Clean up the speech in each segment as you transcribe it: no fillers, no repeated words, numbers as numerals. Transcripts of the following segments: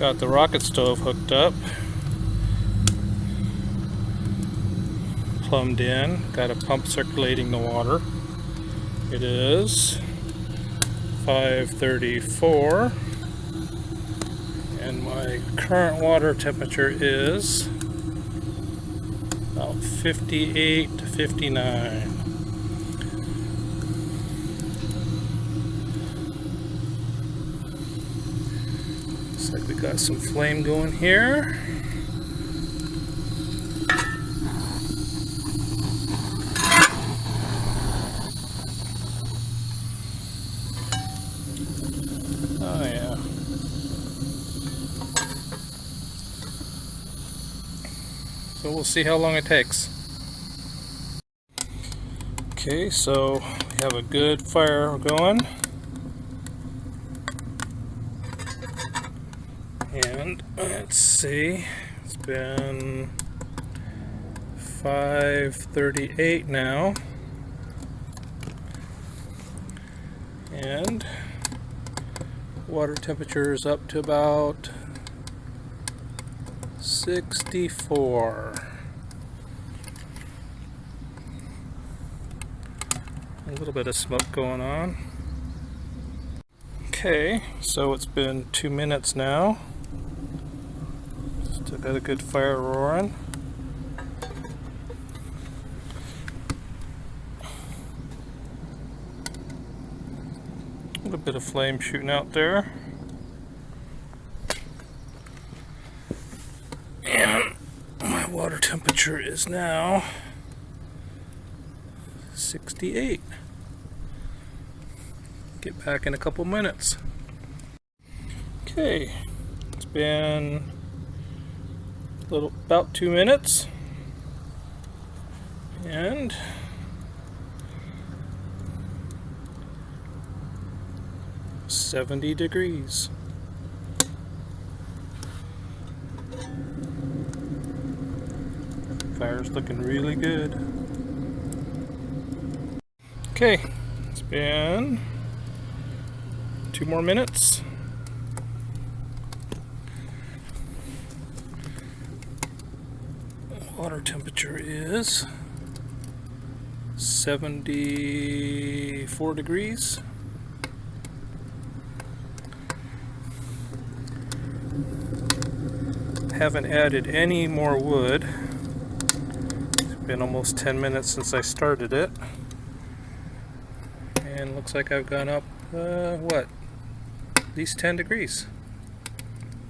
Got the rocket stove hooked up, plumbed in, got a pump circulating the water. It is 5:34 and my current water temperature is about 58 to 59. Looks like we got some flame going here. Oh yeah. So we'll see how long it takes. Okay, so we have a good fire going. And let's see, it's been 5:38 now. And water temperature is up to about 64. A little bit of smoke going on. Okay, so it's been 2 minutes now. Still got a good fire roaring. A little bit of flame shooting out there. And my water temperature is now 68. Get back in a couple minutes. Okay, it's been about 2 minutes, and $70. Fire's looking really good. Okay, it's been 2 more minutes. Water temperature is 74 degrees. Haven't added any more wood. It's been almost 10 minutes since I started it. And looks like I've gone up, at least 10 degrees.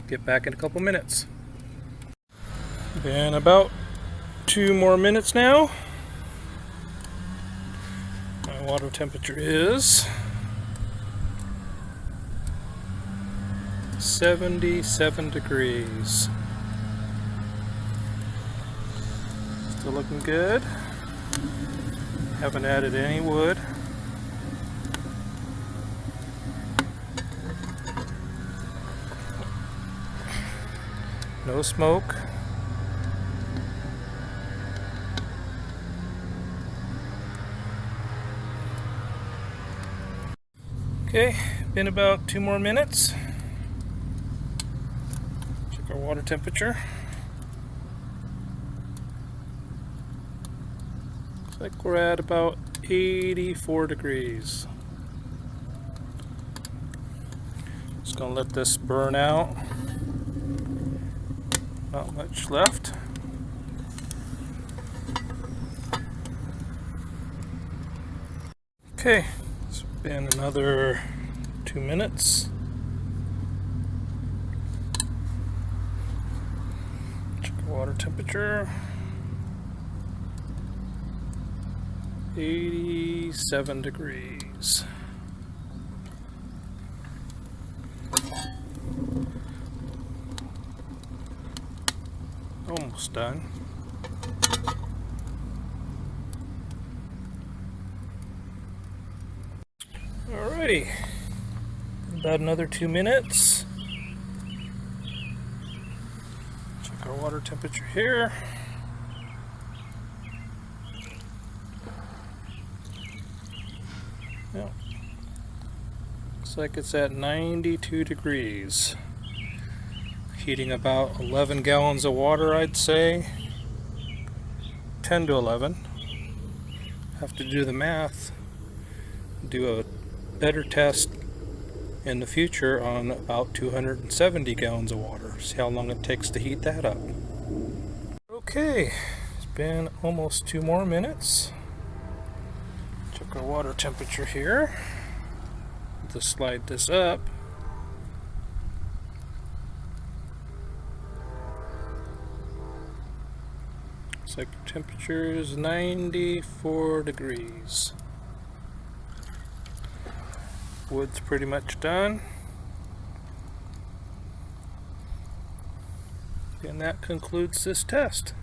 Get back in a couple minutes. Been about 2 more minutes now. My water temperature is 77 degrees. Still looking good. Haven't added any wood. No smoke. Okay, been about 2 more minutes. Check our water temperature. Looks like we're at about 84 degrees. Just gonna let this burn out. Not much left. Okay, it's been another 2 minutes. Check the water temperature. 87 degrees. Almost done. Alrighty, about another 2 minutes. Check our water temperature here. Yep. Looks like it's at 92 degrees. Heating about 11 gallons of water, I'd say. 10 to 11. Have to do the math. Do a better test in the future on about 270 gallons of water. See how long it takes to heat that up. Okay, it's been almost 2 more minutes. Check our water temperature here. Just slide this up. Looks like the temperature is 94 degrees. Wood's pretty much done. And that concludes this test.